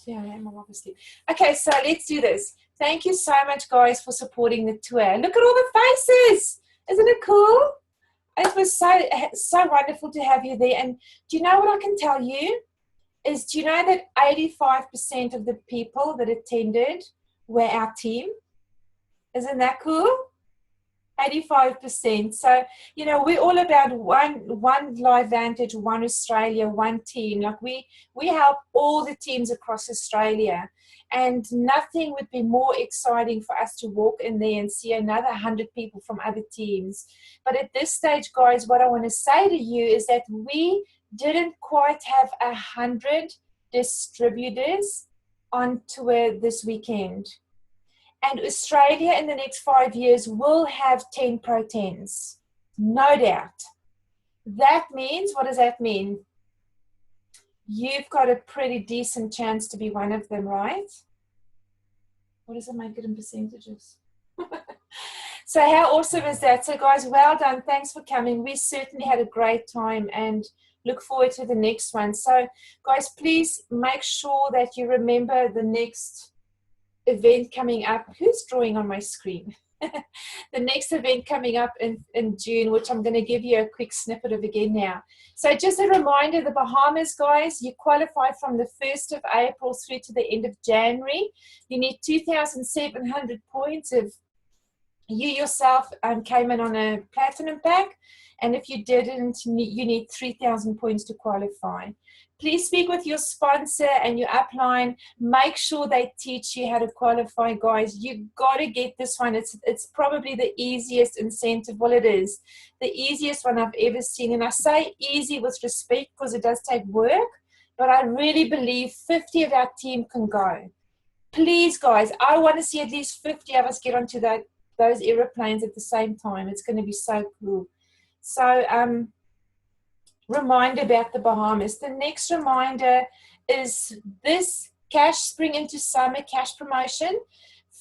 Yeah, I am obviously. Okay, so let's do this. Thank you so much, guys, for supporting the tour. Look at all the faces. Isn't it cool? It was so wonderful to have you there. And do you know what I can tell you? Do you know that 85% of the people that attended were our team? Isn't that cool? 85%. So, you know, we're all about one LifeVantage, one Australia, one team. Like we help all the teams across Australia. And nothing would be more exciting for us to walk in there and see another 100 people from other teams. But at this stage, guys, what I want to say to you is that we didn't quite have 100 distributors on tour this weekend. And Australia in the next 5 years will have 10 Pro 10s. No doubt. That means, what does that mean? You've got a pretty decent chance to be one of them, right? What does it make it in percentages? So how awesome is that? So guys, well done. Thanks for coming. We certainly had a great time and look forward to the next one. So guys, please make sure that you remember the next event coming up. Who's drawing on my screen? The next event coming up in June, which I'm going to give you a quick snippet of again now. So just a reminder, the Bahamas, guys, you qualify from the 1st of April through to the end of January. You need 2,700 points if you yourself came in on a platinum pack. And if you didn't, you need 3,000 points to qualify. Please speak with your sponsor and your upline. Make sure they teach you how to qualify, guys. You've got to get this one. It's probably the easiest incentive. Well, it is the easiest one I've ever seen. And I say easy with respect because it does take work, but I really believe 50 of our team can go. Please, guys, I want to see at least 50 of us get onto those aeroplanes at the same time. It's going to be so cool. So, reminder about the Bahamas. The next reminder is this Cash Spring into Summer cash promotion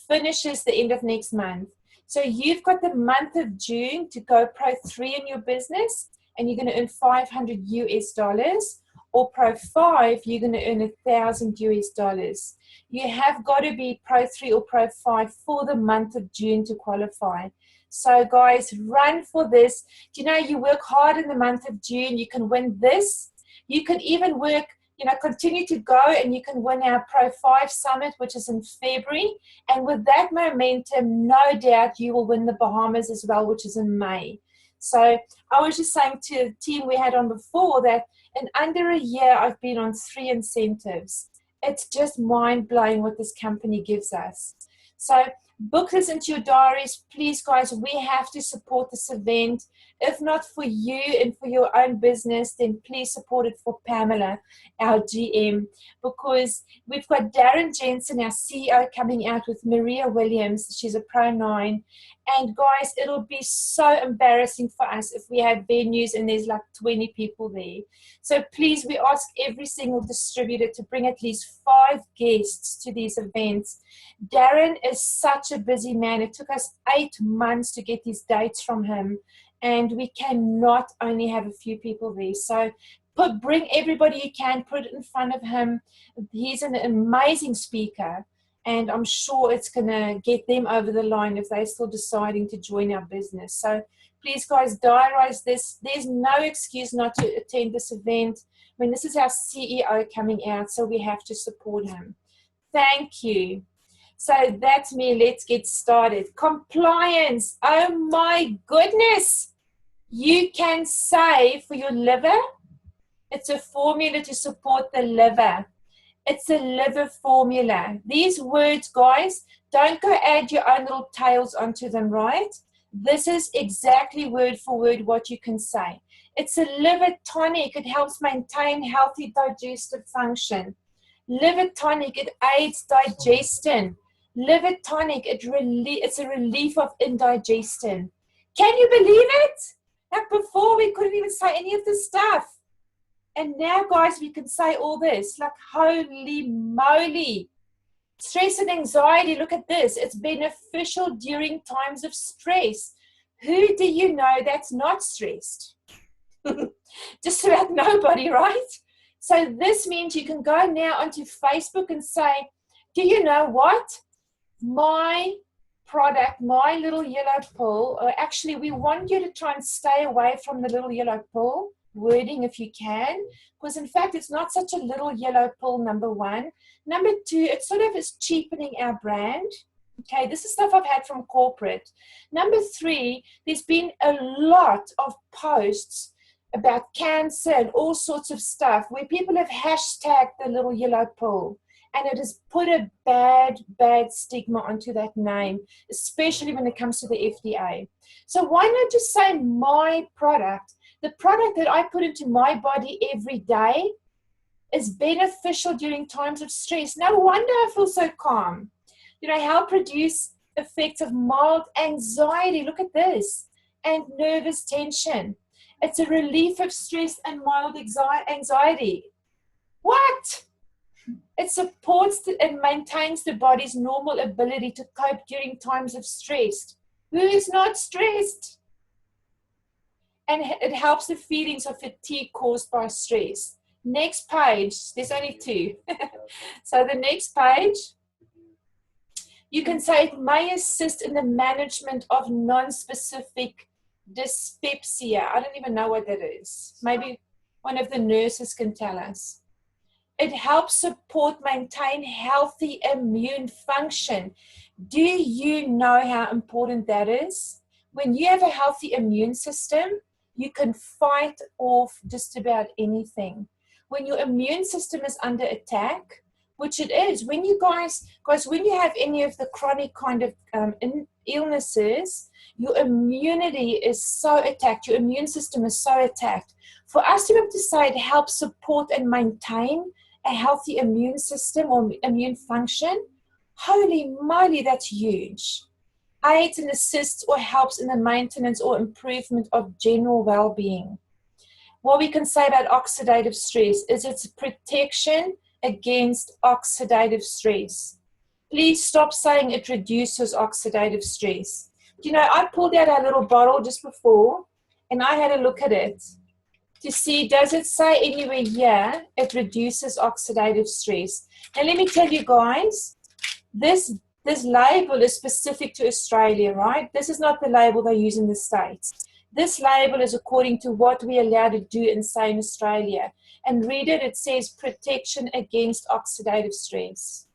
finishes the end of next month. So you've got the month of June to go Pro 3 in your business, and you're going to earn $500 US, or Pro 5, you're going to earn $1,000 US. You have got to be Pro 3 or Pro 5 for the month of June to qualify. So guys, run for this. Do you know, you work hard in the month of June, you can win this. You could even work, you know, continue to go and you can win our Pro 5 Summit, which is in February. And with that momentum, no doubt you will win the Bahamas as well, which is in May. So I was just saying to the team we had on before that in under a year, I've been on 3 incentives. It's just mind-blowing what this company gives us. So book this into your diaries. Please, guys, we have to support this event. If not for you and for your own business, then please support it for Pamela, our GM, because we've got Darren Jensen, our CEO, coming out with Maria Williams. She's a Pro 9. And guys, it'll be so embarrassing for us if we have venues and there's like 20 people there. So please, we ask every single distributor to bring at least 5 guests to these events. Darren is such a busy man. It took us 8 months to get these dates from him. And we cannot only have a few people there. So bring everybody you can, put it in front of him. He's an amazing speaker. And I'm sure it's going to get them over the line if they're still deciding to join our business. So please, guys, diarize this. There's no excuse not to attend this event. I mean, this is our CEO coming out, so we have to support him. Thank you. So that's me. Let's get started. Compliance. Oh, my goodness. You can save for your liver. It's a formula to support the liver. It's a liver formula. These words, guys, don't go add your own little tails onto them, right? This is exactly word for word what you can say. It's a liver tonic. It helps maintain healthy digestive function. Liver tonic, it aids digestion. Liver tonic, it's a relief of indigestion. Can you believe it? Like before, we couldn't even say any of this stuff. And now, guys, we can say all this. Like, holy moly. Stress and anxiety, look at this. It's beneficial during times of stress. Who do you know that's not stressed? Just about nobody, right? So this means you can go now onto Facebook and say, do you know what? My product, my little yellow pill, or actually we want you to try and stay away from the little yellow pill wording if you can, because in fact it's not such a little yellow pill, number one. Number two, it sort of is cheapening our brand. Okay, this is stuff I've had from corporate. Number three, there's been a lot of posts about cancer and all sorts of stuff where people have hashtagged the little yellow pill, and it has put a bad stigma onto that name, especially when it comes to the FDA. So why not just say my product? The product that I put into my body every day is beneficial during times of stress. No wonder I feel so calm. You know, help reduce effects of mild anxiety. Look at this. And nervous tension. It's a relief of stress and mild anxiety. What? It supports and maintains the body's normal ability to cope during times of stress. Who is not stressed? And it helps the feelings of fatigue caused by stress. Next page. There's only two. So the next page. You can say it may assist in the management of non-specific dyspepsia. I don't even know what that is. Maybe one of the nurses can tell us. It helps support, maintain healthy immune function. Do you know how important that is? When you have a healthy immune system, you can fight off just about anything. When your immune system is under attack, which it is, when you guys, when you have any of the chronic kind of illnesses, your immunity is so attacked, your immune system is so attacked. For us to be able to say it helps support and maintain a healthy immune system or immune function, holy moly, that's huge. Aids and assists or helps in the maintenance or improvement of general well-being. What we can say about oxidative stress is it's protection against oxidative stress. Please stop saying it reduces oxidative stress. You know, I pulled out our little bottle just before and I had a look at it to see, does it say anywhere here it reduces oxidative stress? Now let me tell you guys, this label is specific to Australia, right? This is not the label they use in the States. This label is according to what we're allowed to do and say in Australia. And read it, it says protection against oxidative stress.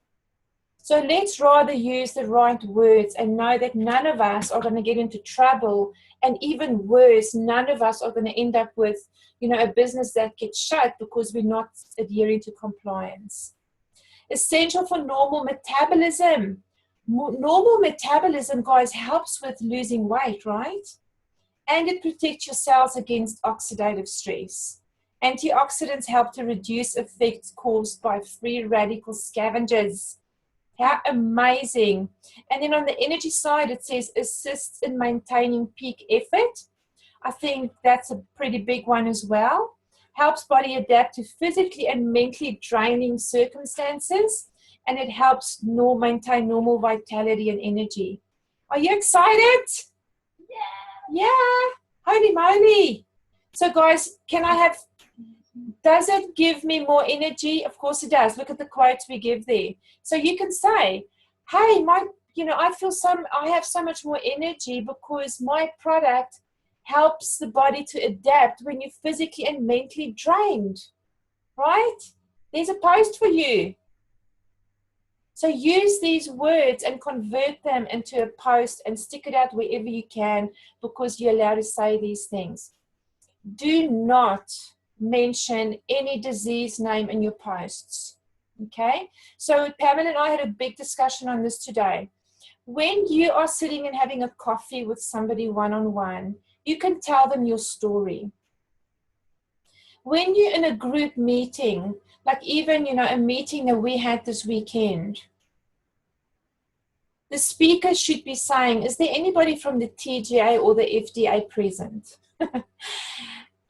So let's rather use the right words and know that none of us are going to get into trouble, and even worse, none of us are going to end up with, you know, a business that gets shut because we're not adhering to compliance. Essential for normal metabolism. Normal metabolism, guys, helps with losing weight, right? And it protects your cells against oxidative stress. Antioxidants help to reduce effects caused by free radical scavengers. How amazing. And then on the energy side, it says assists in maintaining peak effort. I think that's a pretty big one as well. Helps body adapt to physically and mentally draining circumstances. And it helps maintain normal vitality and energy. Are you excited? Yeah. Holy moly. So guys, does it give me more energy? Of course it does. Look at the quotes we give there. So you can say, hey, I have so much more energy because my product helps the body to adapt when you're physically and mentally drained, right? There's a post for you. So use these words and convert them into a post and stick it out wherever you can, because you're allowed to say these things. Do not mention any disease name in your posts. Okay? So Pamela and I had a big discussion on this today. When you are sitting and having a coffee with somebody one-on-one, you can tell them your story. When you're in a group meeting, like even, a meeting that we had this weekend, the speaker should be saying, is there anybody from the TGA or the FDA present?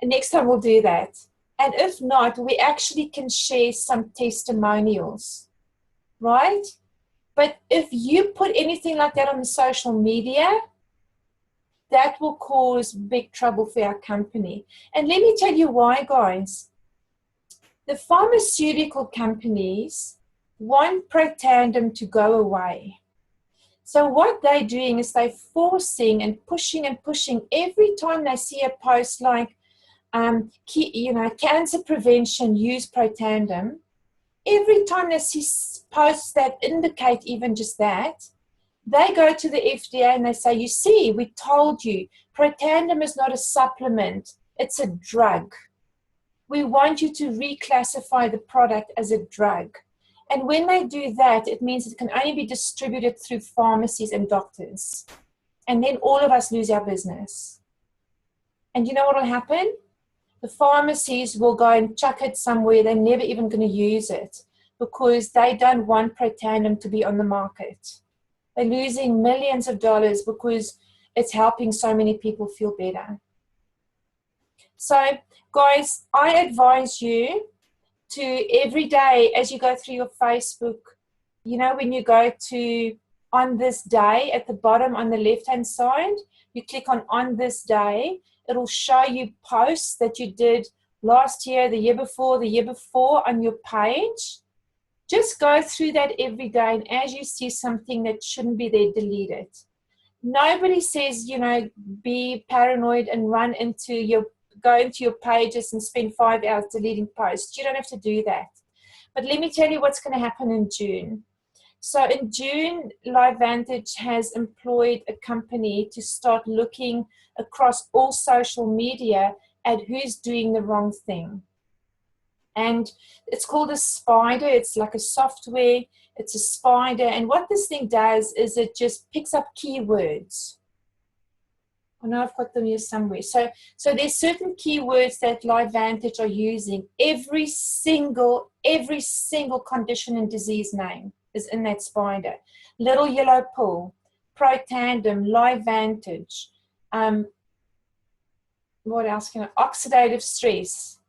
Next time we'll do that. And if not, we actually can share some testimonials, right? But if you put anything like that on the social media, that will cause big trouble for our company. And let me tell you why, guys. The pharmaceutical companies want Protandim to go away. So what they're doing is they're forcing and pushing every time they see a post like, cancer prevention, use Protandim. Every time they see posts that indicate even just that, they go to the FDA and they say, you see, we told you, Protandim is not a supplement, it's a drug. We want you to reclassify the product as a drug. And when they do that, it means it can only be distributed through pharmacies and doctors. And then all of us lose our business. And you know what will happen? The pharmacies will go and chuck it somewhere. They're never even going to use it because they don't want Protandim to be on the market. They're losing millions of dollars because it's helping so many people feel better. So, guys, I advise you to every day as you go through your Facebook, when you go to on this day at the bottom on the left-hand side, you click on this day, it'll show you posts that you did last year, the year before on your page. Just go through that every day, and as you see something that shouldn't be there, delete it. Nobody says, be paranoid and go into your pages and spend 5 hours deleting posts. You don't have to do that. But let me tell you what's going to happen in June. So in June, LifeVantage has employed a company to start looking across all social media at who's doing the wrong thing. And it's called a spider. It's like a software. It's a spider. And what this thing does is it just picks up keywords. I know I've got them here somewhere. So there's certain keywords that LifeVantage are using. Every single condition and disease name is in that spider. Little yellow pill, Protandim, LifeVantage. What else oxidative stress.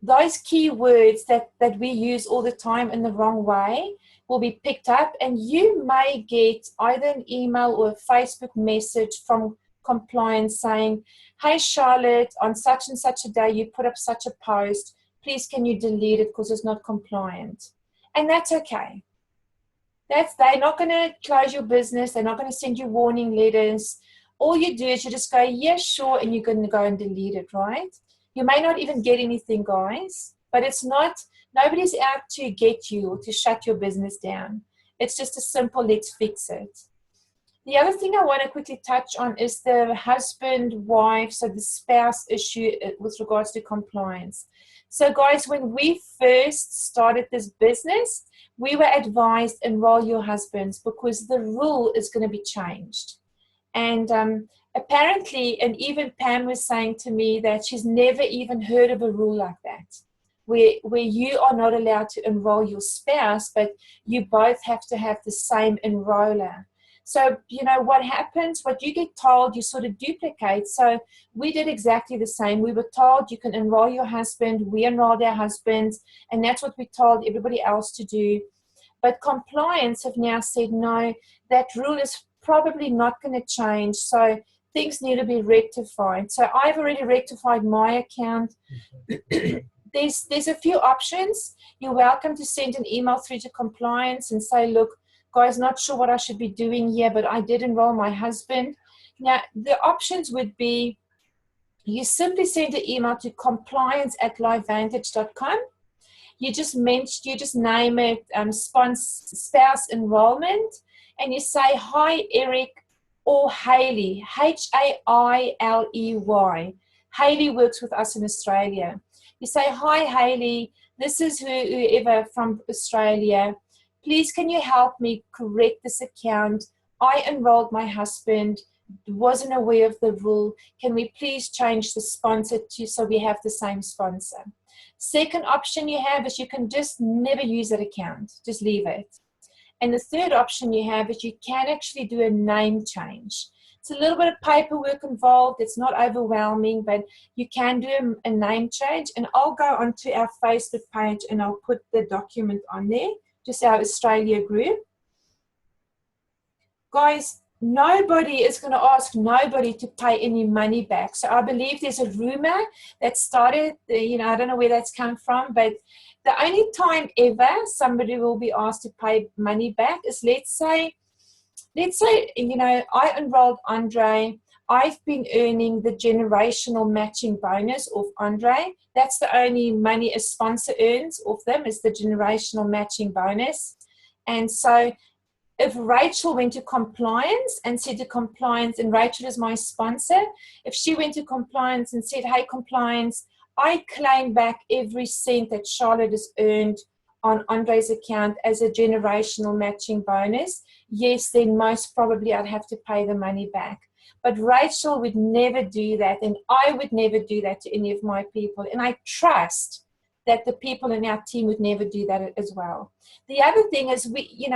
Those keywords that we use all the time in the wrong way will be picked up, and you may get either an email or a Facebook message from compliance saying, hey Charlotte, on such and such a day you put up such a post, please can you delete it because it's not compliant. And that's okay. They're not going to close your business. They're not going to send you warning letters. All you do is you just go, yes, sure, and you're going to go and delete it, right? You may not even get anything, guys, but nobody's out to get you or to shut your business down. It's just a simple, let's fix it. The other thing I want to quickly touch on is the husband-wife, so the spouse issue with regards to compliance. So guys, when we first started this business, we were advised enroll your husbands because the rule is going to be changed. And apparently, and even Pam was saying to me that she's never even heard of a rule like that, where you are not allowed to enroll your spouse, but you both have to have the same enroller. So, what happens, what you get told, you sort of duplicate. So we did exactly the same. We were told you can enroll your husband. We enrolled our husbands. And that's what we told everybody else to do. But compliance have now said, no, that rule is probably not going to change. So things need to be rectified. So I've already rectified my account. There's a few options. You're welcome to send an email through to compliance and say, look, guys, not sure what I should be doing here, but I did enroll my husband. Now, the options would be you simply send an email to compliance@lifevantage.com. You just name it spouse enrollment, and you say, hi, Eric, or Hayley, Hailey. Hayley works with us in Australia. You say, hi, Hayley, this is whoever from Australia. Please, can you help me correct this account? I enrolled my husband, wasn't aware of the rule. Can we please change the sponsor so we have the same sponsor? Second option you have is you can just never use that account. Just leave it. And the third option you have is you can actually do a name change. It's a little bit of paperwork involved. It's not overwhelming, but you can do a name change. And I'll go onto our Facebook page and I'll put the document on there. Just our Australia group. Guys, nobody is going to ask nobody to pay any money back. So I believe there's a rumor that started, I don't know where that's come from, but the only time ever somebody will be asked to pay money back is, let's say, I enrolled Andre. I've been earning the generational matching bonus of Andre. That's the only money a sponsor earns off them, is the generational matching bonus. And so if Rachel went to compliance and said to compliance, and Rachel is my sponsor, if she went to compliance and said, hey, compliance, I claim back every cent that Charlotte has earned on Andre's account as a generational matching bonus, yes, then most probably I'd have to pay the money back. But Rachel would never do that, and I would never do that to any of my people. And I trust that the people in our team would never do that as well. The other thing is,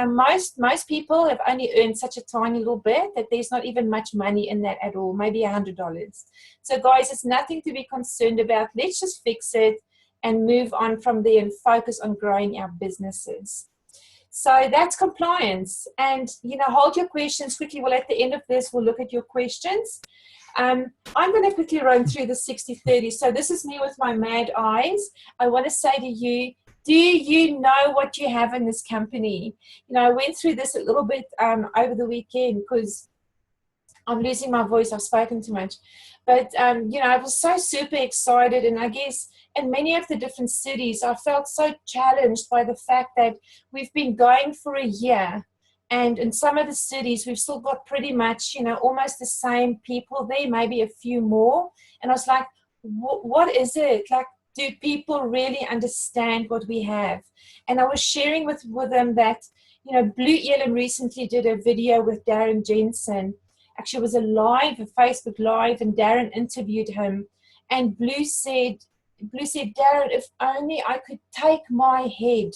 most people have only earned such a tiny little bit that there's not even much money in that at all, maybe $100. So guys, it's nothing to be concerned about. Let's just fix it and move on from there and focus on growing our businesses. So that's compliance. And, hold your questions quickly. Well, at the end of this, we'll look at your questions. I'm going to quickly run through the 60-30. So this is me with my mad eyes. I want to say to you, do you know what you have in this company? I went through this a little bit over the weekend because I'm losing my voice. I've spoken too much. But, I was so super excited. And I guess in many of the different cities, I felt so challenged by the fact that we've been going for a year. And in some of the cities, we've still got pretty much, almost the same people there, maybe a few more. And I was like, what is it? Like, do people really understand what we have? And I was sharing with them that, Blue Ellen recently did a video with Darren Jensen. Actually, it was a Facebook Live, and Darren interviewed him. And Blue said, Darren, if only I could take my head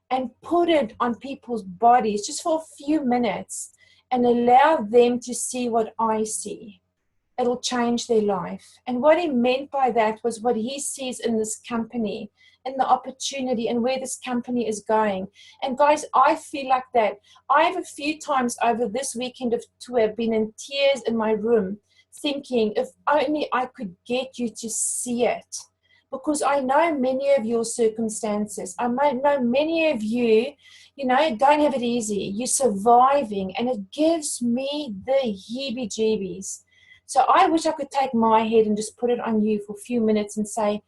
and put it on people's bodies just for a few minutes and allow them to see what I see. It'll change their life. And what he meant by that was what he sees in this company and the opportunity and where this company is going. And guys, I feel like that. I've a few times over this weekend of tour been in tears in my room thinking, if only I could get you to see it. Because I know many of your circumstances. I know many of you, don't have it easy. You're surviving, and it gives me the heebie-jeebies. So I wish I could take my head and just put it on you for a few minutes and say,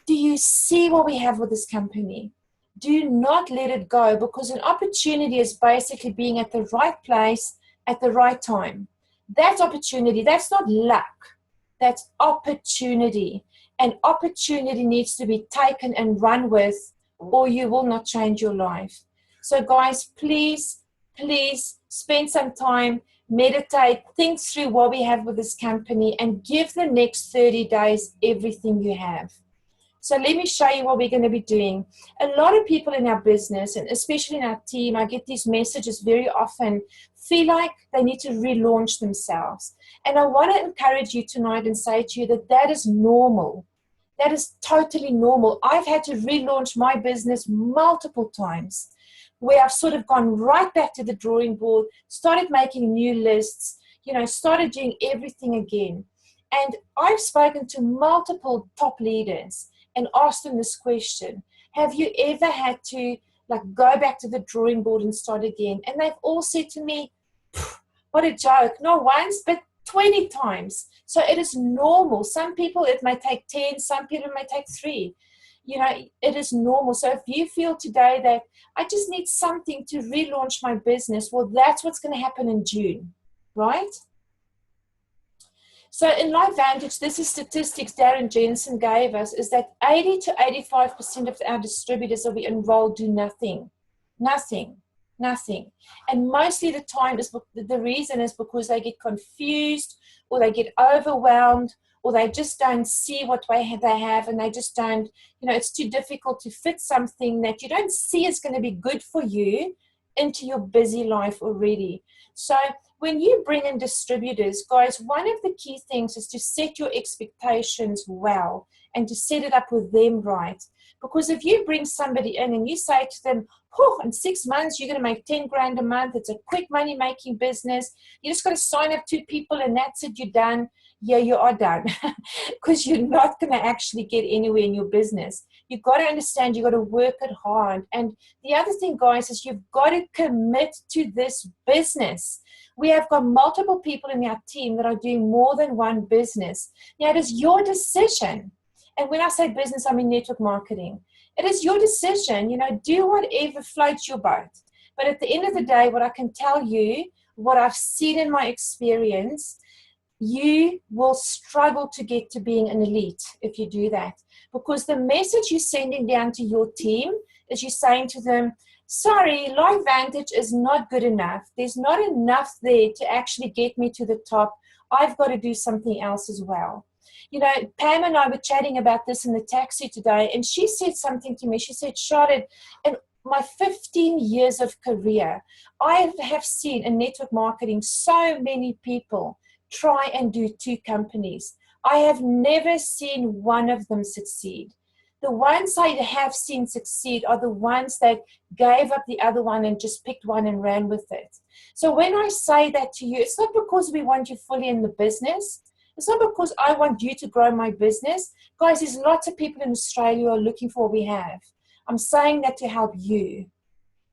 do you see what we have with this company? Do not let it go, because an opportunity is basically being at the right place at the right time. That's opportunity. That's not luck. That's opportunity. And opportunity needs to be taken and run with, or you will not change your life. So guys, please spend some time, meditate, think through what we have with this company, and give the next 30 days everything you have. So let me show you what we're going to be doing. A lot of people in our business, and especially in our team, I get these messages very often, feel like they need to relaunch themselves. And I want to encourage you tonight and say to you that that is normal. That is totally normal. I've had to relaunch my business multiple times, where I've sort of gone right back to the drawing board, started making new lists, started doing everything again. And I've spoken to multiple top leaders and asked them this question: have you ever had to go back to the drawing board and start again? And they've all said to me, what a joke, not once, but 20 times. So it is normal. Some people it may take 10, some people it may take 3. It is normal. So if you feel today that I just need something to relaunch my business, well, that's what's going to happen in June, right? So in LifeVantage, this is statistics Darren Jensen gave us, is that 80 to 85% of our distributors that we enroll do nothing. And mostly the time the reason is because they get confused, or they get overwhelmed, or they just don't see what they have, and they just don't, it's too difficult to fit something that you don't see is going to be good for you into your busy life already. So when you bring in distributors, guys, one of the key things is to set your expectations well and to set it up with them right. Because if you bring somebody in and you say to them, oh, in 6 months, you're going to make 10 grand a month. It's a quick money making business. You just got to sign up 2 people and that's it. You're done. Yeah, you are done, because you're not going to actually get anywhere in your business. You've got to understand you've got to work it hard. And the other thing, guys, is you've got to commit to this business. We have got multiple people in our team that are doing more than one business. Now, it is your decision. And when I say business, I mean network marketing. It is your decision, do whatever floats your boat. But at the end of the day, what I can tell you, what I've seen in my experience, you will struggle to get to being an elite if you do that. Because the message you're sending down to your team is you're saying to them, sorry, LifeVantage is not good enough. There's not enough there to actually get me to the top. I've got to do something else as well. Pam and I were chatting about this in the taxi today, and she said something to me. She said, Charlotte, in my 15 years of career, I have seen in network marketing so many people try and do 2 companies. I have never seen one of them succeed. The ones I have seen succeed are the ones that gave up the other one and just picked one and ran with it. So when I say that to you, it's not because we want you fully in the business. It's not because I want you to grow my business. Guys, there's lots of people in Australia who are looking for what we have. I'm saying that to help you,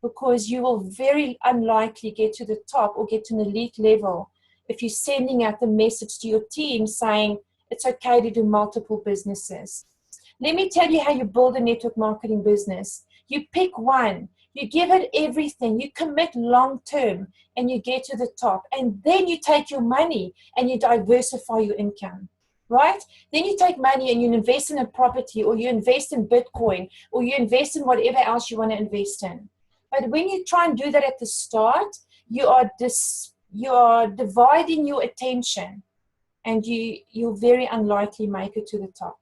because you will very unlikely get to the top or get to an elite level if you're sending out the message to your team saying it's okay to do multiple businesses. Let me tell you how you build a network marketing business. You pick one, you give it everything, you commit long term, and you get to the top. And then you take your money and you diversify your income, right? Then you take money and you invest in a property, or you invest in Bitcoin, or you invest in whatever else you want to invest in. But when you try and do that at the start, you are dividing your attention, and you'll very unlikely make it to the top.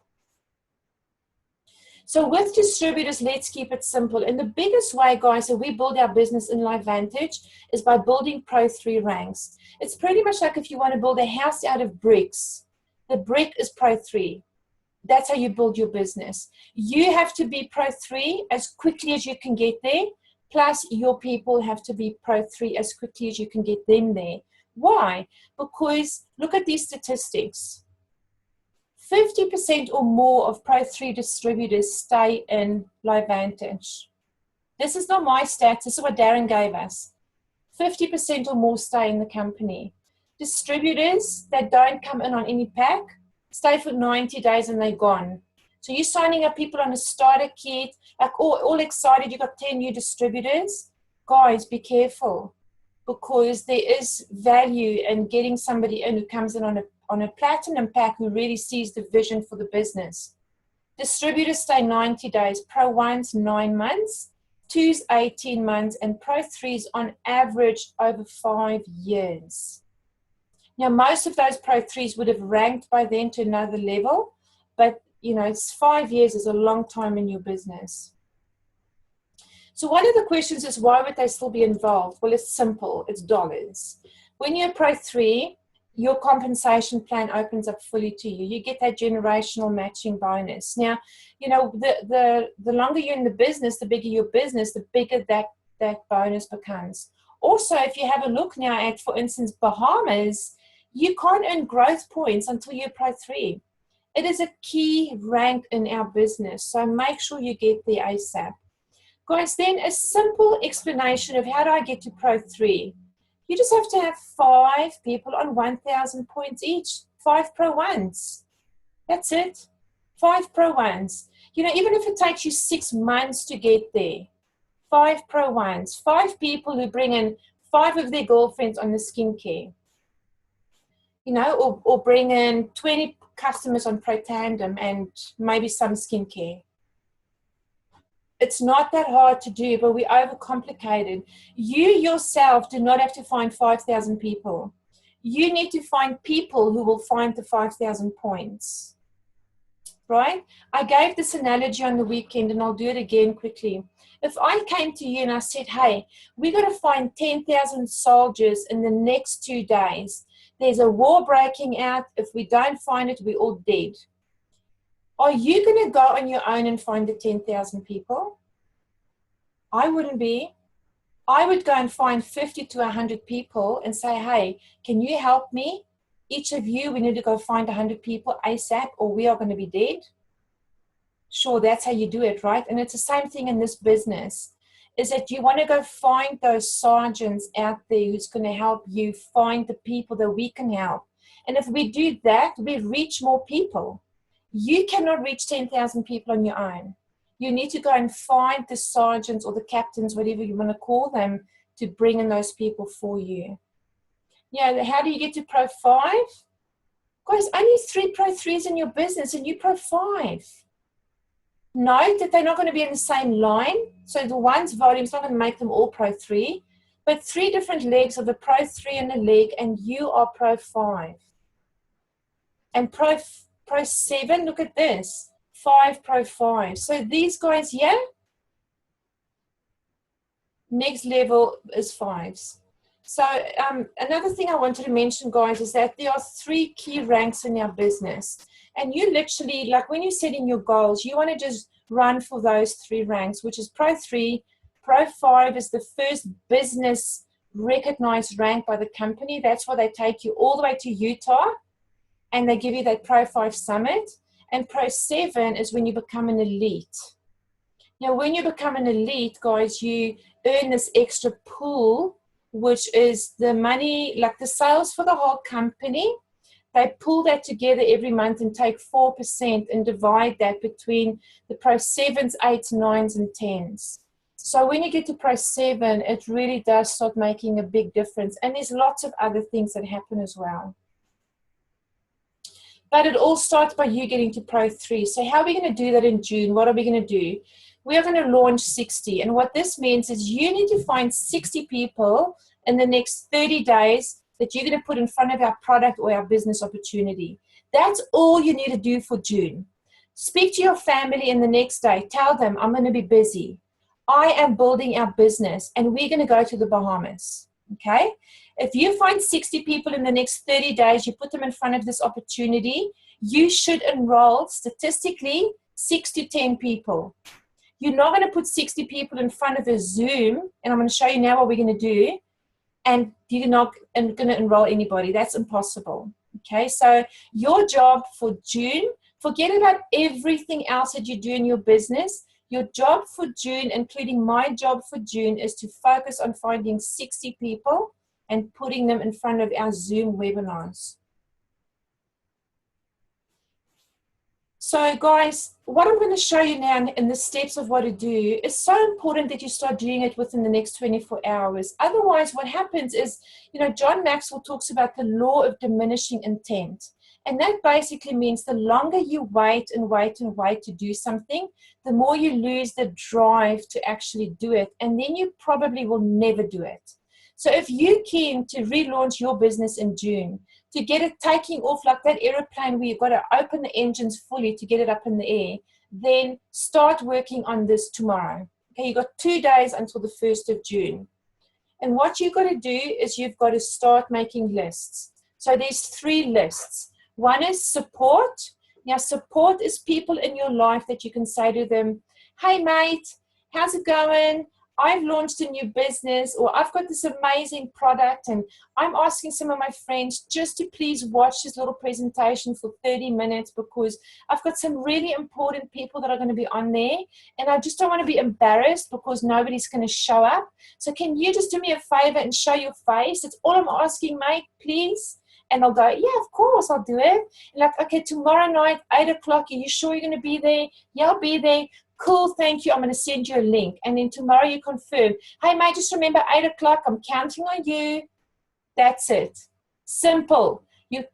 So with distributors, let's keep it simple. And the biggest way, guys, that we build our business in LifeVantage is by building Pro 3 ranks. It's pretty much like if you want to build a house out of bricks. The brick is Pro 3. That's how you build your business. You have to be Pro 3 as quickly as you can get there, plus your people have to be Pro 3 as quickly as you can get them there. Why? Because look at these statistics. 50% or more of Pro 3 distributors stay in LifeVantage. This is not my stats. This is what Darren gave us. 50% or more stay in the company. Distributors that don't come in on any pack stay for 90 days and they're gone. So you're signing up people on a starter kit, like all excited, you got 10 new distributors. Guys, be careful, because there is value in getting somebody in who comes in on a platinum pack who really sees the vision for the business. Distributors stay 90 days, Pro 1s 9 months, 2s 18 months, and Pro 3s on average over 5 years. Now, most of those Pro 3s would have ranked by then to another level, but it's 5 years is a long time in your business. So one of the questions is, why would they still be involved? Well, it's simple. It's dollars. When you're Pro 3, your compensation plan opens up fully to you. You get that generational matching bonus. Now, the longer you're in the business, the bigger your business, the bigger that bonus becomes. Also, if you have a look now at, for instance, Bahamas, you can't earn growth points until you're Pro 3. It is a key rank in our business, so make sure you get there ASAP. Guys, then a simple explanation of how do I get to Pro 3. You just have to have 5 people on 1,000 points each, 5 Pro 1s. That's it, 5 Pro 1s. Even if it takes you 6 months to get there, 5 Pro 1s, 5 people who bring in 5 of their girlfriends on the skincare. Or bring in 20 customers on Pro Tandem and maybe some skincare. It's not that hard to do, but we overcomplicate it. You yourself do not have to find 5,000 people. You need to find people who will find the 5,000 points, right? I gave this analogy on the weekend, and I'll do it again quickly. If I came to you and I said, hey, we got to find 10,000 soldiers in the next 2 days. There's a war breaking out. If we don't find it, we're all dead. Are you going to go on your own and find the 10,000 people? I wouldn't be. I would go and find 50 to 100 people and say, hey, can you help me? Each of you, we need to go find 100 people ASAP or we are going to be dead. Sure, that's how you do it, right? And it's the same thing in this business, is that you want to go find those sergeants out there who's going to help you find the people that we can help. And if we do that, we reach more people. You cannot reach 10,000 people on your own. You need to go and find the sergeants or the captains, whatever you want to call them, to bring in those people for you. Yeah, how do you get to Pro 5? Guys, only 3 Pro 3s in your business and you Pro 5. Note that they're not going to be in the same line. So the one's volume is not going to make them all Pro 3, but 3 different legs of a Pro 3 and a leg, and you are Pro 5. And Pro 7, look at this, 5 Pro 5. So these guys here, next level is 5s. So another thing I wanted to mention, guys, is that there are 3 key ranks in our business. And you literally, like when you're setting your goals, you want to just run for those 3 ranks, which is Pro 3. Pro 5 is the first business recognized rank by the company. That's why they take you all the way to Utah and they give you that Pro 5 summit. And Pro 7 is when you become an elite. Now, when you become an elite, guys, you earn this extra pool, which is the money, like the sales for the whole company. They pull that together every month and take 4% and divide that between the Pro 7s, 8s, 9s, and 10s. So when you get to Pro 7, it really does start making a big difference. And there's lots of other things that happen as well. But it all starts by you getting to Pro 3. So how are we going to do that in June? What are we going to do? We are going to launch 60. And what this means is you need to find 60 people in the next 30 days that you're going to put in front of our product or our business opportunity. That's all you need to do for June. Speak to your family in the next day. Tell them, I'm going to be busy. I am building our business and we're going to go to the Bahamas. Okay? If you find 60 people in the next 30 days, you put them in front of this opportunity, you should enroll statistically 6 to 10 people. You're not going to put 60 people in front of a Zoom, and I'm going to show you now what we're going to do, and you're not going to enroll anybody. That's impossible. Okay, so your job for June, forget about everything else that you do in your business. Your job for June, including my job for June, is to focus on finding 60 people and putting them in front of our Zoom webinars. So guys, what I'm going to show you now in the steps of what to do is so important that you start doing it within the next 24 hours. Otherwise, what happens is, you know, John Maxwell talks about the law of diminishing intent. And that basically means the longer you wait and wait and wait to do something, the more you lose the drive to actually do it. And then you probably will never do it. So if you're keen to relaunch your business in June, to get it taking off like that aeroplane where you've got to open the engines fully to get it up in the air, then start working on this tomorrow. Okay, you've got 2 days until the 1st of June. And what you've got to do is you've got to start making lists. So there's 3 lists. One is support. Now, support is people in your life that you can say to them, hey, mate, how's it going? I've launched a new business, or I've got this amazing product, and I'm asking some of my friends just to please watch this little presentation for 30 minutes because I've got some really important people that are going to be on there, and I just don't want to be embarrassed because nobody's going to show up. So can you just do me a favor and show your face? That's all I'm asking, mate, please. And I'll go, yeah, of course, I'll do it. And like, okay, tomorrow night, 8 o'clock, are you sure you're going to be there? Yeah, I'll be there. Cool, thank you. I'm going to send you a link. And then tomorrow you confirm. Hey, mate, just remember 8 o'clock. I'm counting on you. That's it. Simple. You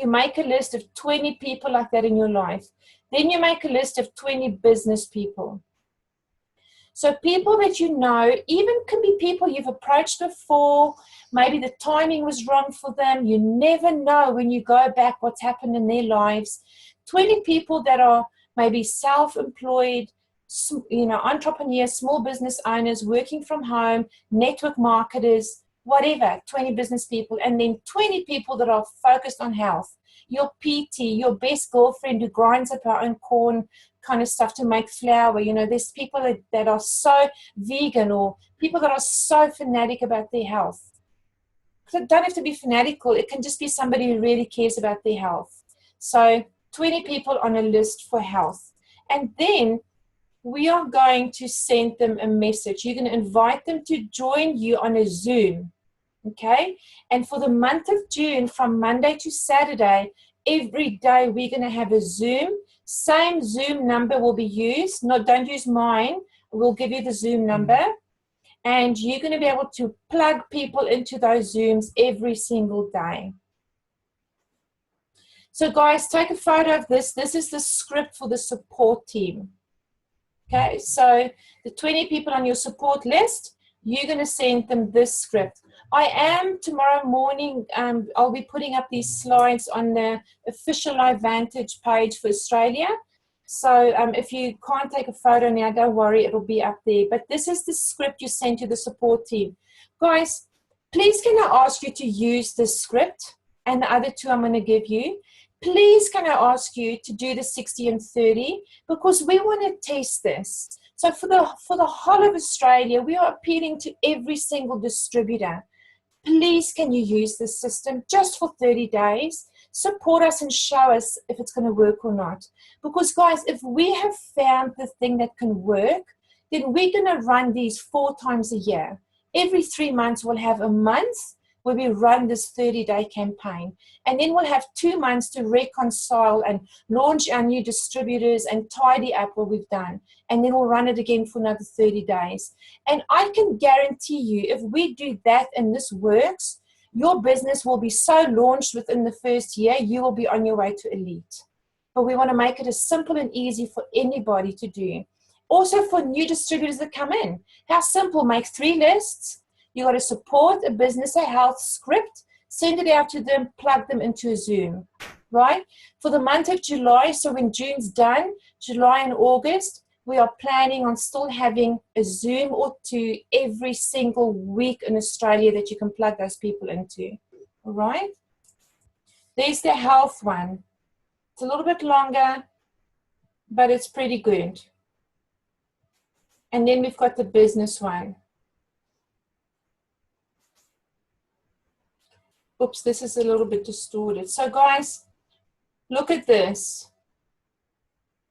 make a list of 20 people like that in your life. Then you make a list of 20 business people. So people that you know, even can be people you've approached before. Maybe the timing was wrong for them. You never know when you go back what's happened in their lives. 20 people that are maybe self-employed, you know, entrepreneurs, small business owners, working from home, network marketers, whatever, 20 business people, and then 20 people that are focused on health. Your PT, your best girlfriend who grinds up her own corn kind of stuff to make flour. You know, there's people that are so vegan, or people that are so fanatic about their health. It don't have to be fanatical. It can just be somebody who really cares about their health. So 20 people on a list for health. And then we are going to send them a message. You're going to invite them to join you on a Zoom. Okay? And for the month of June, from Monday to Saturday, every day we're going to have a Zoom. Same Zoom number will be used. No, don't use mine. We'll give you the Zoom number. And you're going to be able to plug people into those Zooms every single day. So guys, take a photo of this. This is the script for the support team. Okay, so the 20 people on your support list, you're going to send them this script. I am tomorrow morning, I'll be putting up these slides on the official LifeVantage page for Australia. So if you can't take a photo now, don't worry, it'll be up there. But this is the script you send to the support team. Guys, please can I ask you to use this script and the other two I'm going to give you. Please can I ask you to do the 60 and 30, because we want to test this. So for the whole of Australia, we are appealing to every single distributor. Please can you use this system just for 30 days? Support us and show us if it's going to work or not. Because guys, if we have found the thing that can work, then we're going to run these 4 times a year. Every 3 months we'll have a month where we run this 30-day campaign. And then we'll have 2 months to reconcile and launch our new distributors and tidy up what we've done. And then we'll run it again for another 30 days. And I can guarantee you, if we do that and this works, your business will be so launched within the first year, you will be on your way to elite. But we want to make it as simple and easy for anybody to do. Also for new distributors that come in. How simple, make 3 lists. You got to support a business, a health script, send it out to them, plug them into a Zoom, right? For the month of July, so when June's done, July and August, we are planning on still having a Zoom or 2 every single week in Australia that you can plug those people into, all right? There's the health one. It's a little bit longer, but it's pretty good. And then we've got the business one. Oops, this is a little bit distorted. So guys, look at this.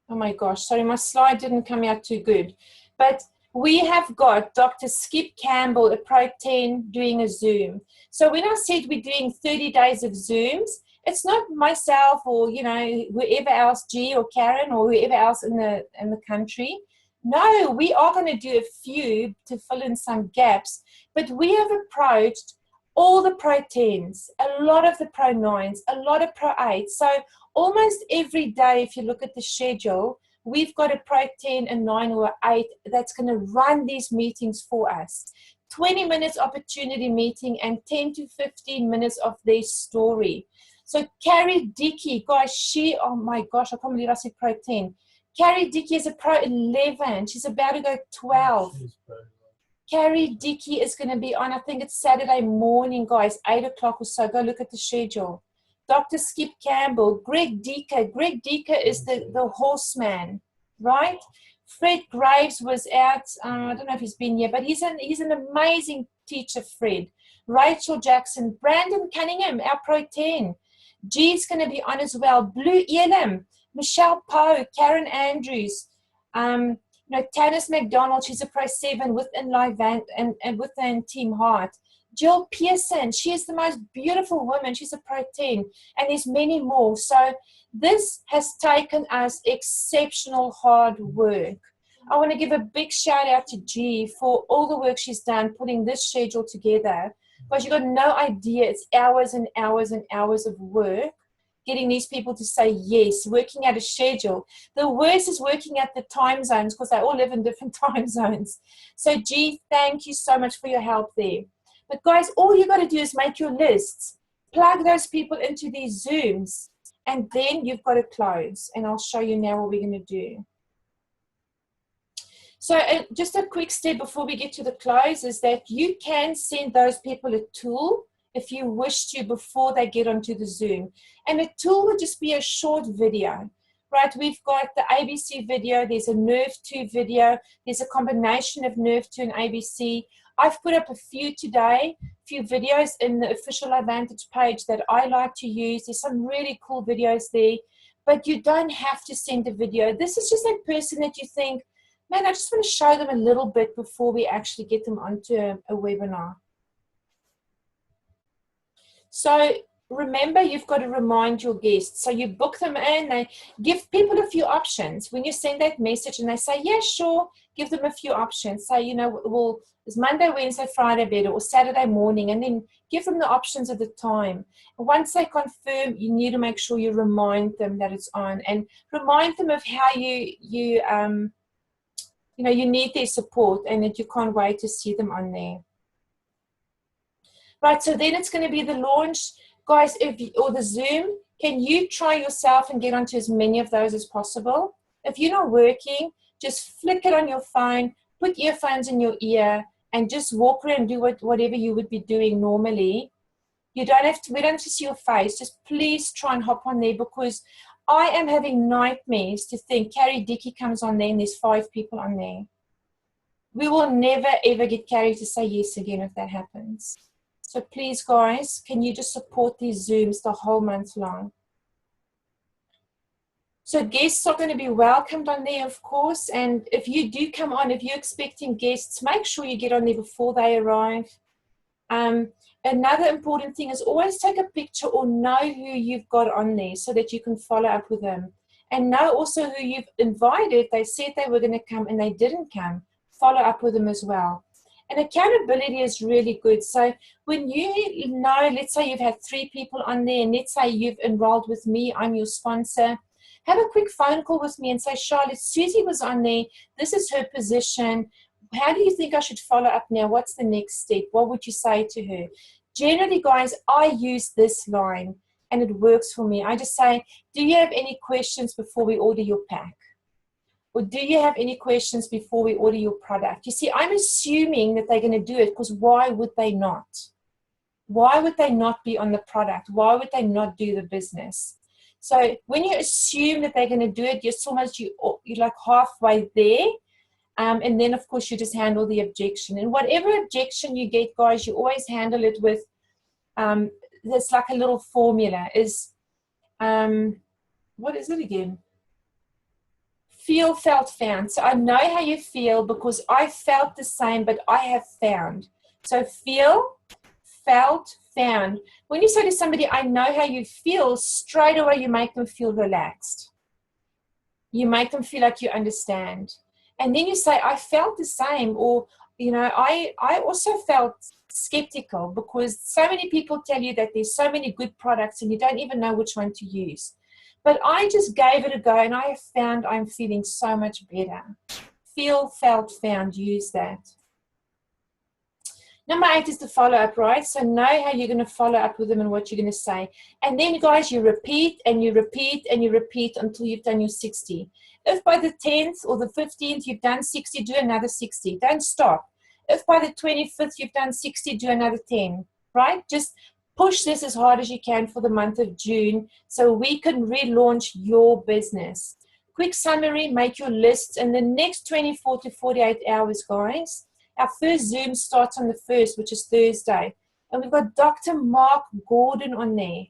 Oh my gosh, sorry, my slide didn't come out too good. But we have got Dr. Skip Campbell at Pro 10 doing a Zoom. So when I said we're doing 30 days of Zooms, it's not myself or, you know, whoever else, G or Karen or whoever else in the country. No, we are going to do a few to fill in some gaps. But we have approached all the Pro 10s, a lot of the Pro 9s, a lot of Pro 8s. So almost every day, if you look at the schedule, we've got a Pro 10, a 9 or 8 that's going to run these meetings for us. 20 minutes opportunity meeting and 10 to 15 minutes of their story. So Carrie Dickey, guys, oh my gosh, I can't believe I said Pro 10. Carrie Dickey is a Pro 11. She's about to go 12. Carrie Dickey is going to be on, I think it's Saturday morning, guys, 8 o'clock or so. Go look at the schedule. Dr. Skip Campbell, Greg Deeker. Greg Deeker is the horseman, right? Fred Graves was out. I don't know if he's been here, but he's an amazing teacher, Fred. Rachel Jackson, Brandon Cunningham, our Pro 10. G's going to be on as well. Blue Elam, Michelle Poe, Karen Andrews, Tanis McDonald, she's a Pro 7 within LifeVantage and within Team Heart. Jill Pearson, she is the most beautiful woman. She's a Pro 10, and there's many more. So this has taken us exceptional hard work. I want to give a big shout out to G for all the work she's done putting this schedule together. Because you've got no idea, it's hours and hours and hours of work getting these people to say yes, working out a schedule. The worst is working at the time zones because they all live in different time zones. So G, thank you so much for your help there. But guys, all you got to do is make your lists, plug those people into these Zooms, and then you've got to close. And I'll show you now what we're going to do. So just a quick step before we get to the close is that you can send those people a tool if you wish to before they get onto the Zoom. And a tool would just be a short video, right? We've got the ABC video, there's a Nerve 2 video, there's a combination of Nerve 2 and ABC. I've put up a few today, a few videos in the official LifeVantage page that I like to use. There's some really cool videos there, but you don't have to send a video. This is just that person that you think, man, I just want to show them a little bit before we actually get them onto a webinar. So remember, you've got to remind your guests. So you book them in, they give people a few options. When you send that message and they say, yeah, sure, give them a few options. Say, you know, well, it's Monday, Wednesday, Friday better, or Saturday morning, and then give them the options at the time. And once they confirm, you need to make sure you remind them that it's on, and remind them of how you know, you need their support and that you can't wait to see them on there. Right, so then it's going to be the launch. Guys, or the Zoom, can you try yourself and get onto as many of those as possible? If you're not working, just flick it on your phone, put earphones in your ear, and just walk around and do whatever you would be doing normally. You don't have to, we don't have to see your face. Just please try and hop on there, because I am having nightmares to think Carrie Dickey comes on there and there's 5 people on there. We will never ever get Carrie to say yes again if that happens. So please, guys, can you just support these Zooms the whole month long? So guests are going to be welcomed on there, of course. And if you do come on, if you're expecting guests, make sure you get on there before they arrive. Another important thing is always take a picture or know who you've got on there so that you can follow up with them. And know also who you've invited. They said they were going to come and they didn't come. Follow up with them as well. And accountability is really good. So when you know, let's say you've had 3 people on there, and let's say you've enrolled with me, I'm your sponsor, have a quick phone call with me and say, Charlotte, Susie was on there. This is her position. How do you think I should follow up now? What's the next step? What would you say to her? Generally, guys, I use this line and it works for me. I just say, do you have any questions before we order your pack? Or do you have any questions before we order your product? You see, I'm assuming that they're going to do it, because why would they not? Why would they not be on the product? Why would they not do the business? So when you assume that they're going to do it, you're like halfway there. And then, of course, you just handle the objection. And whatever objection you get, guys, you always handle it with, there's like a little formula is, what is it again? Feel, felt, found. So I know how you feel because I felt the same, but I have found. So feel, felt, found. When you say to somebody, I know how you feel, straight away you make them feel relaxed. You make them feel like you understand. And then you say, I felt the same, or, you know, I also felt skeptical, because so many people tell you that there's so many good products and you don't even know which one to use. But I just gave it a go and I have found I'm feeling so much better. Feel, felt, found, use that. Number 8 is the follow-up, right? So know how you're going to follow up with them and what you're going to say. And then, guys, you repeat and you repeat and you repeat until you've done your 60. If by the 10th or the 15th you've done 60, do another 60. Don't stop. If by the 25th you've done 60, do another 10, right? Just push this as hard as you can for the month of June so we can relaunch your business. Quick summary, make your lists in the next 24 to 48 hours, guys. Our first Zoom starts on the 1st, which is Thursday. And we've got Dr. Mark Gordon on there.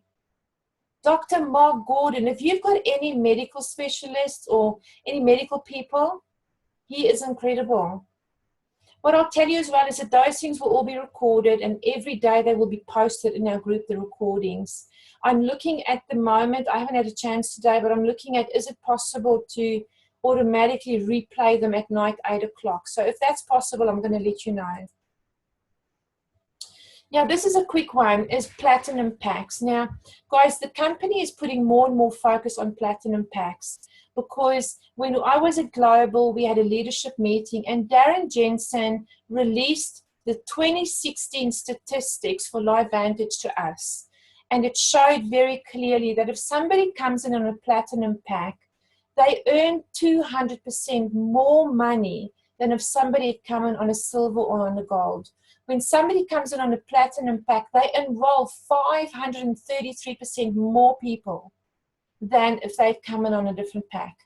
Dr. Mark Gordon, if you've got any medical specialists or any medical people, he is incredible. What I'll tell you as well is that those things will all be recorded, and every day they will be posted in our group, the recordings. I'm looking at the moment, I haven't had a chance today, but I'm looking at, is it possible to automatically replay them at night, 8 o'clock? So if that's possible, I'm going to let you know. Now, this is a quick one, is platinum packs. Now, guys, the company is putting more and more focus on platinum packs, because when I was at Global, we had a leadership meeting and Darren Jensen released the 2016 statistics for LifeVantage to us. And it showed very clearly that if somebody comes in on a platinum pack, they earn 200% more money than if somebody had come in on a silver or on a gold. When somebody comes in on a platinum pack, they enroll 533% more people than if they'd come in on a different pack.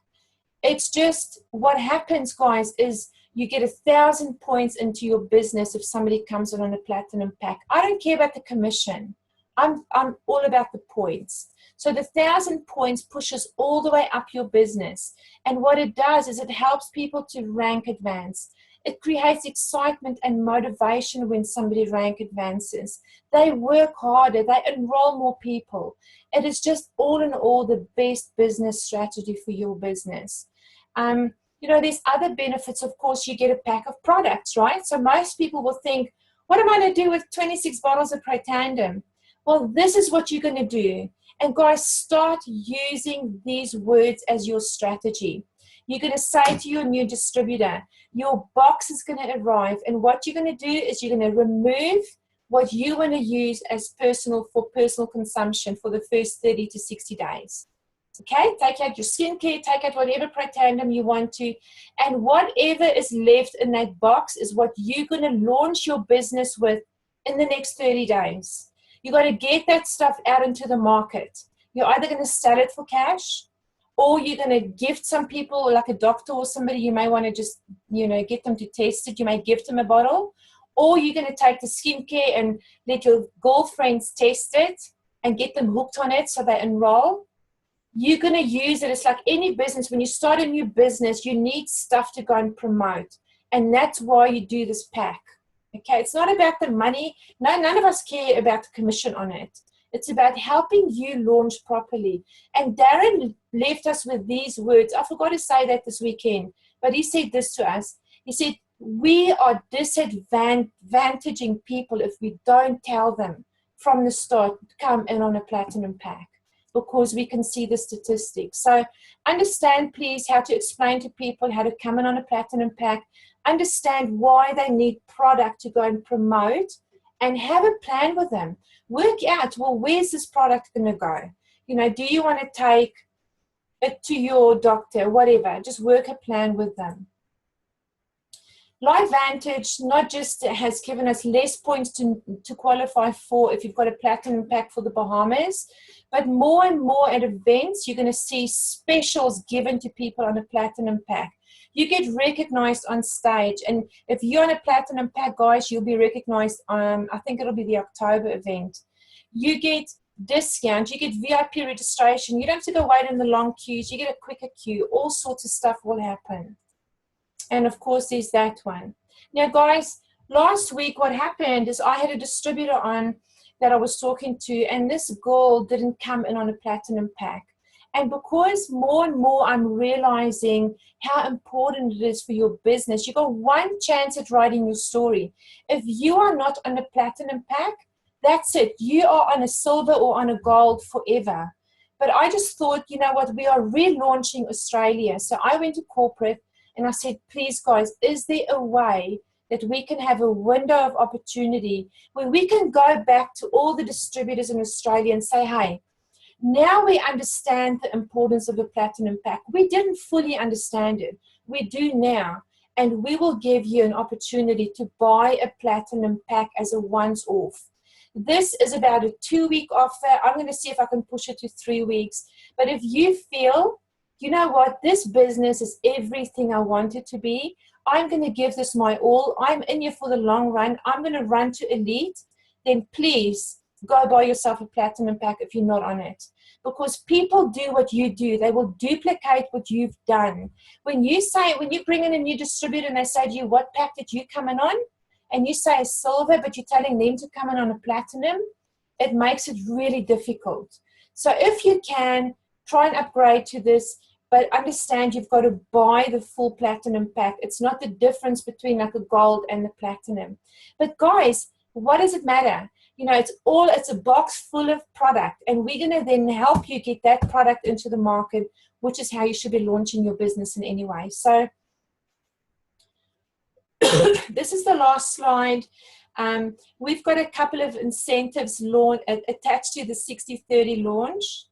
It's just what happens, guys, is you get 1,000 points into your business if somebody comes in on a platinum pack. I don't care about the commission. I'm all about the points. So the 1,000 points pushes all the way up your business. And what it does is it helps people to rank advance. It creates excitement and motivation when somebody rank advances. They work harder. They enroll more people. It is just all in all the best business strategy for your business. You know, there's other benefits. Of course, you get a pack of products, right? So most people will think, what am I going to do with 26 bottles of Protandem? Well, this is what you're going to do. And guys, start using these words as your strategy. You're going to say to your new distributor, your box is going to arrive. And what you're going to do is you're going to remove what you want to use as personal consumption for the first 30 to 60 days. Okay, take out your skincare, take out whatever Protandem you want to, and whatever is left in that box is what you're going to launch your business with in the next 30 days. You got to get that stuff out into the market. You're either going to sell it for cash, or you're going to gift some people, like a doctor or somebody. You may want to just, you know, get them to test it. You may gift them a bottle, or you're going to take the skincare and let your girlfriends test it and get them hooked on it so they enroll. You're going to use it. It's like any business. When you start a new business, you need stuff to go and promote. And that's why you do this pack. Okay, it's not about the money. No, none of us care about the commission on it. It's about helping you launch properly. And Darren left us with these words. I forgot to say that this weekend, but he said this to us. He said, we are disadvantaging people if we don't tell them from the start, come in on a platinum pack, because we can see the statistics. So understand, please, how to explain to people how to come in on a platinum pack. Understand why they need product to go and promote, and have a plan with them. Work out, well, where's this product going to go? You know, do you want to take it to your doctor, whatever. Just work a plan with them. LifeVantage not just has given us less points to qualify for if you've got a platinum pack for the Bahamas, but more and more at events, you're going to see specials given to people on a platinum pack. You get recognized on stage, and if you're on a platinum pack, guys, you'll be recognized. I think it'll be the October event. You get discount, you get VIP registration. You don't have to go wait in the long queues. You get a quicker queue. All sorts of stuff will happen. And of course, there's that one. Now, guys, last week what happened is I had a distributor on that I was talking to, and this girl didn't come in on a platinum pack. And because more and more I'm realizing how important it is for your business, you got one chance at writing your story. If you are not on a platinum pack, that's it. You are on a silver or on a gold forever. But I just thought, you know what, we are relaunching Australia. So I went to corporate and I said, please, guys, is there a way that we can have a window of opportunity where we can go back to all the distributors in Australia and say, hey, now we understand the importance of the platinum pack. We didn't fully understand it. We do now. And we will give you an opportunity to buy a platinum pack as a once-off. This is about a 2-week offer. I'm going to see if I can push it to 3 weeks. But if you feel, you know what, this business is everything I want it to be, I'm going to give this my all. I'm in here for the long run. I'm going to run to elite. Then please go buy yourself a platinum pack if you're not on it. Because people do what you do. They will duplicate what you've done. When you bring in a new distributor and they say to you, what pack did you come in on? And you say a silver, but you're telling them to come in on a platinum, it makes it really difficult. So if you can, try and upgrade to this, but understand you've got to buy the full platinum pack. It's not the difference between like a gold and the platinum. But guys, what does it matter? You know, it's a box full of product, and we're going to then help you get that product into the market, which is how you should be launching your business in any way. So this is the last slide. We've got a couple of incentives attached to the 60/30 launch.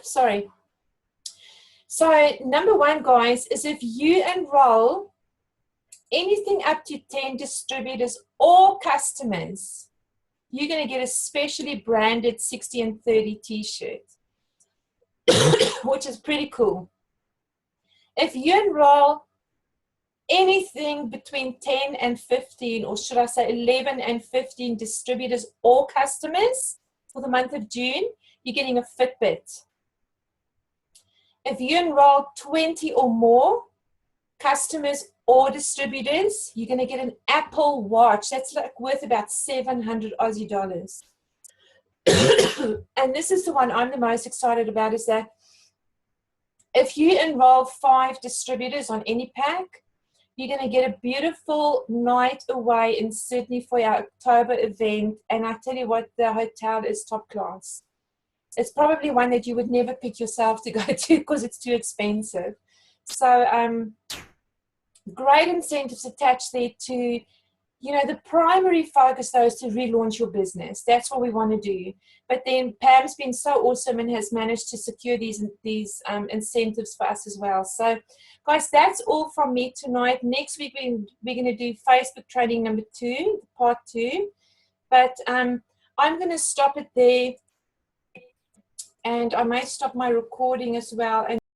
Sorry. So number one, guys, is if you enroll anything up to 10 distributors or customers, you're going to get a specially branded 60 and 30 t-shirt, which is pretty cool. If you enroll anything between 10 and 15, or should I say 11 and 15 distributors or customers for the month of June, you're getting a Fitbit. If you enroll 20 or more customers or distributors, you're going to get an Apple Watch. That's like worth about 700 Aussie dollars. And this is the one I'm the most excited about, is that if you enroll 5 distributors on any pack, you're going to get a beautiful night away in Sydney for our October event. And I tell you what, the hotel is top class. It's probably one that you would never pick yourself to go to because it's too expensive. So great incentives attached there to, you know, the primary focus though is to relaunch your business. That's what we want to do. But then Pam's been so awesome and has managed to secure these incentives for us as well. So guys, that's all from me tonight. Next week we're going to do Facebook training number 2, part 2. But I'm going to stop it there, and I might stop my recording as well. And